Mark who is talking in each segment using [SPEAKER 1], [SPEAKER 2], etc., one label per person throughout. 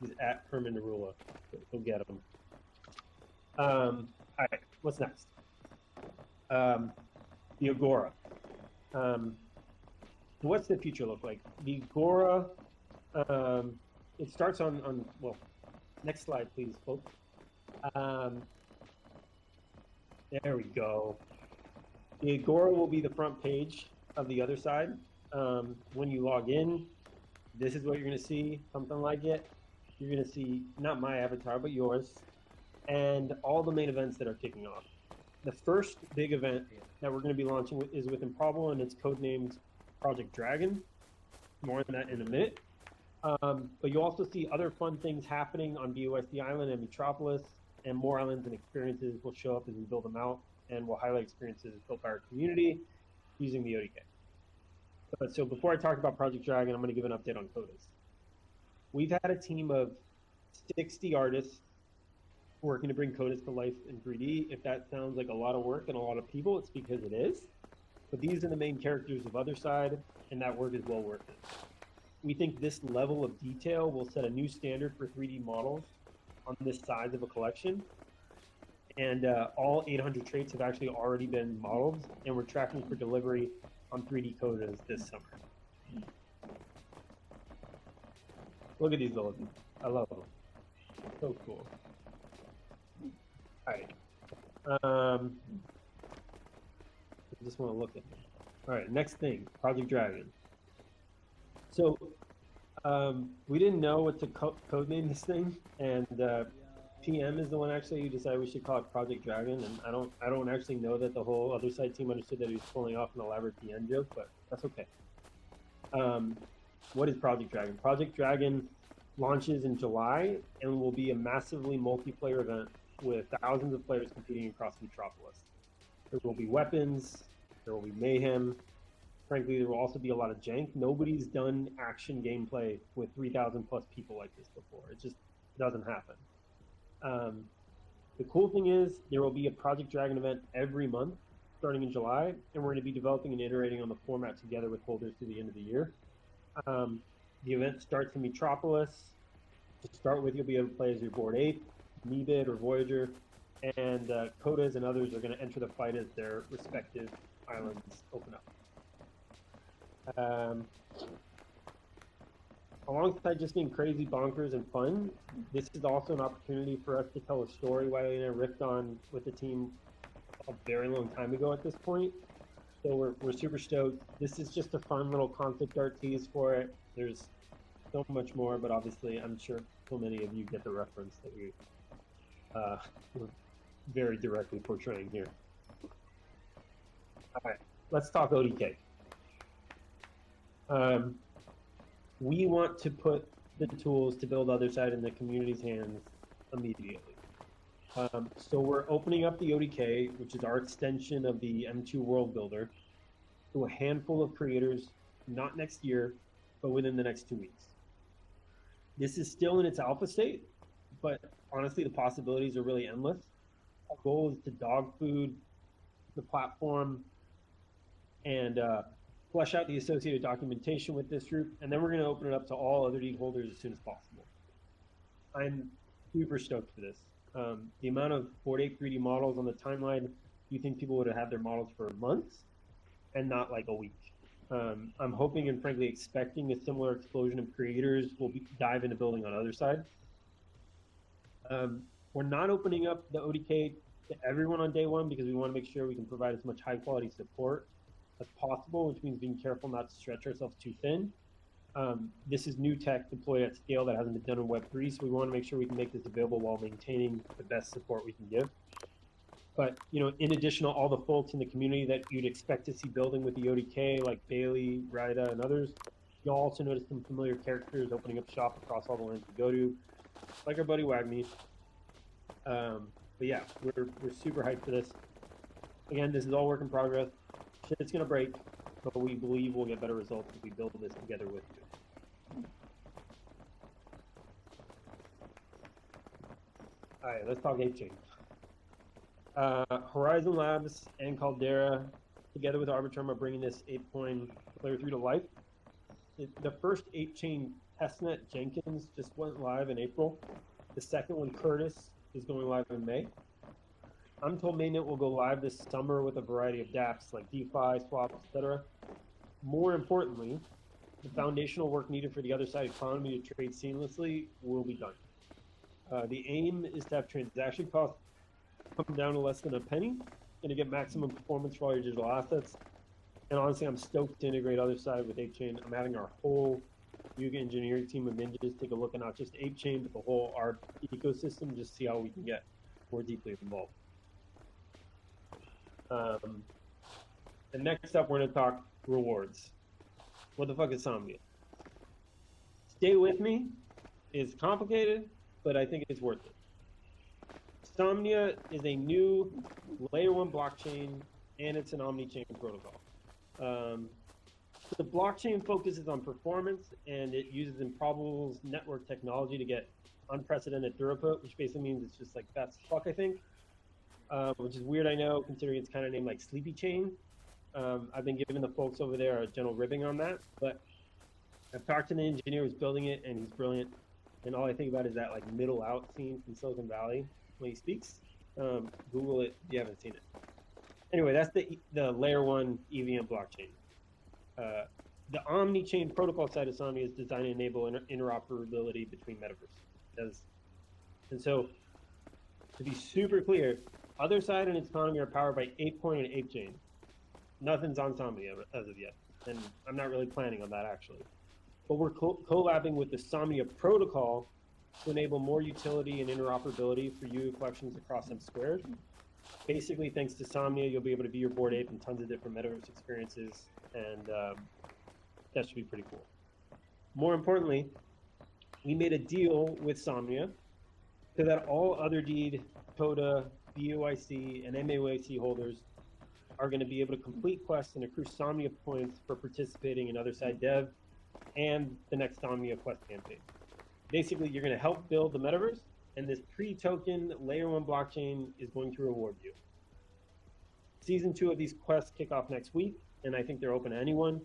[SPEAKER 1] He's at Herman Narula. Go get him. All right, what's next? The Agora. What's the future look like? The Agora, it starts on well, next slide, please, folks. There we go. The Agora will be the front page of the Otherside. When you log in, this is what you're going to see, something like it. You're going to see not my avatar, but yours, and all the main events that are kicking off. The first big event that we're going to be launching is with Improbable, and it's codenamed Project Dragon. More on that in a minute. But you'll also see other fun things happening on BUSD Island and Metropolis, and more islands and experiences will show up as we build them out, and we'll highlight experiences built by our community using the ODK. So before I talk about Project Dragon, I'm going to give an update on CODAs. We've had a team of 60 artists working to bring CODAs to life in 3D. If that sounds like a lot of work and a lot of people, it's because it is. But these are the main characters of Otherside, and that work is well worth it. We think this level of detail will set a new standard for 3D models on this size of a collection. And all 800 traits have actually already been modeled, and we're tracking for delivery on 3D CODAs this summer. Look at these little dudes. I love them. So cool. All right. I just want to look at them. All right, next thing, Project Dragon. So we didn't know what to codename this thing, and PM is the one actually who decided we should call it Project Dragon, and I don't actually know that the whole Otherside team understood that he was pulling off an elaborate PN joke, but that's okay. What is Project Dragon? Project Dragon launches in July and will be a massively multiplayer event with thousands of players competing across Metropolis. There will be weapons, there will be mayhem. Frankly, there will also be a lot of jank. Nobody's done action gameplay with 3,000 plus people like this before. It just doesn't happen. The cool thing is there will be a Project Dragon event every month starting in July, and we're going to be developing and iterating on the format together with holders to the end of the year. The event starts in Metropolis. To start with, you'll be able to play as your board 8, Meebit or Voyager, and CODAs and others are going to enter the fight as their respective islands open up. Alongside just being crazy, bonkers, and fun, this is also an opportunity for us to tell a story Wiley and I riffed on with the team a very long time ago at this point. So we're super stoked. This is just a fun little concept art tease for it. There's so much more, but obviously I'm sure so many of you get the reference that we're very directly portraying here. All right, let's talk ODK. We want to put the tools to build Otherside in the community's hands immediately. So we're opening up the ODK, which is our extension of the M2 World Builder, to a handful of creators, not next year, but within the next 2 weeks. This is still in its alpha state, but honestly, the possibilities are really endless. Our goal is to dog food the platform and flesh out the associated documentation with this group, and then we're going to open it up to all other deed holders as soon as possible. I'm super stoked for this. The amount of board 8 3D models on the timeline, you think people would have had their models for months and not like a week. I'm hoping and frankly expecting a similar explosion of creators will dive into building on Otherside. We're not opening up the ODK to everyone on day one because we want to make sure we can provide as much high quality support as possible, which means being careful not to stretch ourselves too thin. This is new tech deployed at scale that hasn't been done in Web3, so we want to make sure we can make this available while maintaining the best support we can give. But in addition to all the folks in the community that you'd expect to see building with the ODK, like Bailey, Ryda, and others, you'll also notice some familiar characters opening up shop across all the lands we go to, like our buddy Wagme. But yeah, we're super hyped for this. Again, this is all work in progress. Shit's gonna break, but we believe we'll get better results if we build this together with you. All right, let's talk ape chain. Horizon Labs and Caldera, together with Arbitrum, are bringing this ape coin layer 3 to life. The first ape chain testnet Jenkins just went live in April. The second one, Curtis, is going live in May. I'm told mainnet will go live this summer with a variety of dApps like DeFi, swaps, etc. More importantly, the foundational work needed for the Otherside economy to trade seamlessly will be done. The aim is to have transaction costs come down to less than a penny and to get maximum performance for all your digital assets. And honestly, I'm stoked to integrate Otherside with ApeChain. I'm having our whole YUGGGEEEE engineering team of ninjas take a look at not just ApeChain, but the whole ARP ecosystem, just to see how we can get more deeply involved. And next up, we're going to talk rewards. What the fuck is Somnia? Stay with me. It's complicated, but I think it's worth it. Somnia is a new layer 1 blockchain, and it's an omni-chain protocol. The blockchain focuses on performance, and it uses improbables network technology to get unprecedented throughput, which basically means it's just like fast as fuck, I think. Which is weird, I know, considering it's kind of named like Sleepy Chain. I've been giving the folks over there a general ribbing on that, but I've talked to the engineer who's building it, and he's brilliant. And all I think about is that like middle out scene from Silicon Valley when he speaks. Google it if you haven't seen it. Anyway, that's the layer 1 EVM blockchain. The omni-chain protocol side of Somnia is designed to enable interoperability between metaverses. And so, to be super clear, Otherside and its economy are powered by ApeCoin and ApeChain. Nothing's on Somnia as of yet, and I'm not really planning on that actually. But we're collabing with the Somnia protocol to enable more utility and interoperability for YUGGGEEEE collections across M². Basically, thanks to Somnia, you'll be able to be your Bored Ape in tons of different metaverse experiences, and that should be pretty cool. More importantly, we made a deal with Somnia so that all other deed, CODA, BAYC, and MAYC holders are going to be able to complete quests and accrue Somnia points for participating in Otherside dev and the next Somnia quest campaign. Basically, you're going to help build the metaverse, and this pre-token layer 1 blockchain is going to reward you. Season 2 of these quests kick off next week, and I think they're open to anyone.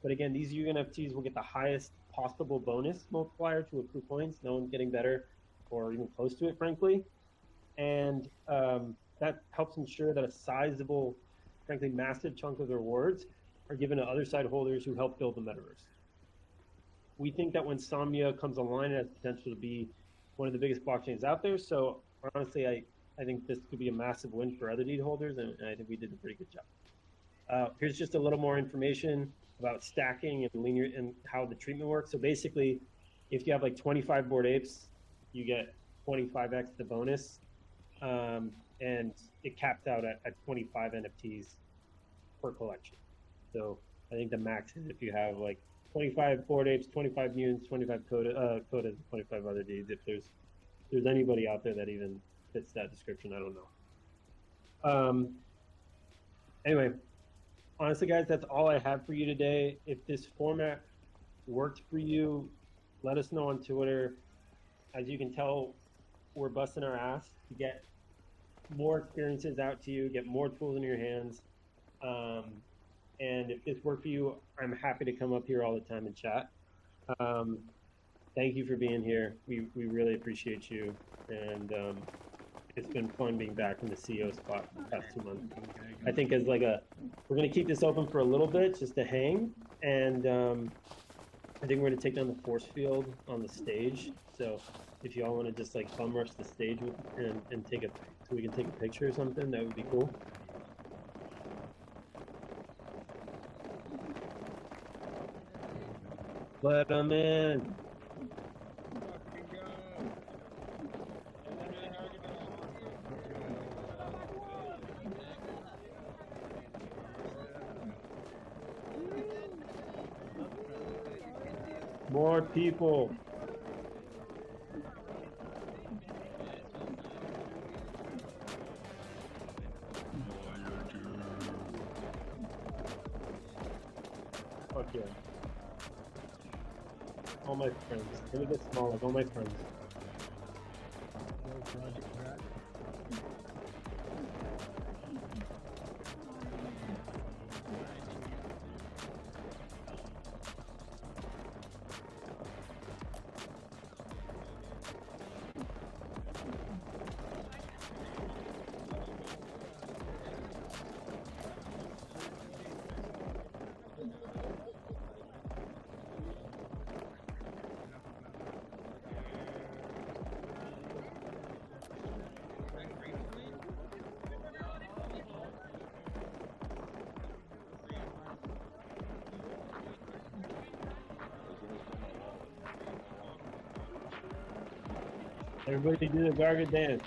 [SPEAKER 1] But again, these YUGG NFTs will get the highest possible bonus multiplier to accrue points. No one's getting better or even close to it, frankly. And that helps ensure that a sizable, frankly, massive chunk of the rewards are given to Otherside holders who help build the metaverse. We think that when Somnia comes online, it has potential to be one of the biggest blockchains out there. So honestly, I think this could be a massive win for other deed holders, and I think we did a pretty good job. Here's just a little more information about stacking and linear and how the treatment works. So basically, if you have like 25 Bored Apes, you get 25x the bonus, and it caps out at 25 NFTs per collection. So I think the max is if you have like 25 Bored Apes, 25 mutants, 25 codas, 25 other deeds. If there's anybody out there that even fits that description, I don't know. Anyway, honestly, guys, that's all I have for you today. If this format worked for you, let us know on Twitter. As you can tell, we're busting our ass to get more experiences out to you, get more tools in your hands. And if this worked for you, I'm happy to come up here all the time and chat. Thank you for being here. We really appreciate you. And it's been fun being back in the CEO spot the past 2 months. I think as like we're going to keep this open for a little bit just to hang. And I think we're going to take down the force field on the stage. So if you all want to just like bum rush the stage and take so we can take a picture or something, that would be cool. Let them in. More people. Fuck yeah. All my friends. Let me get small, like all my friends. Everybody do the Garga dance.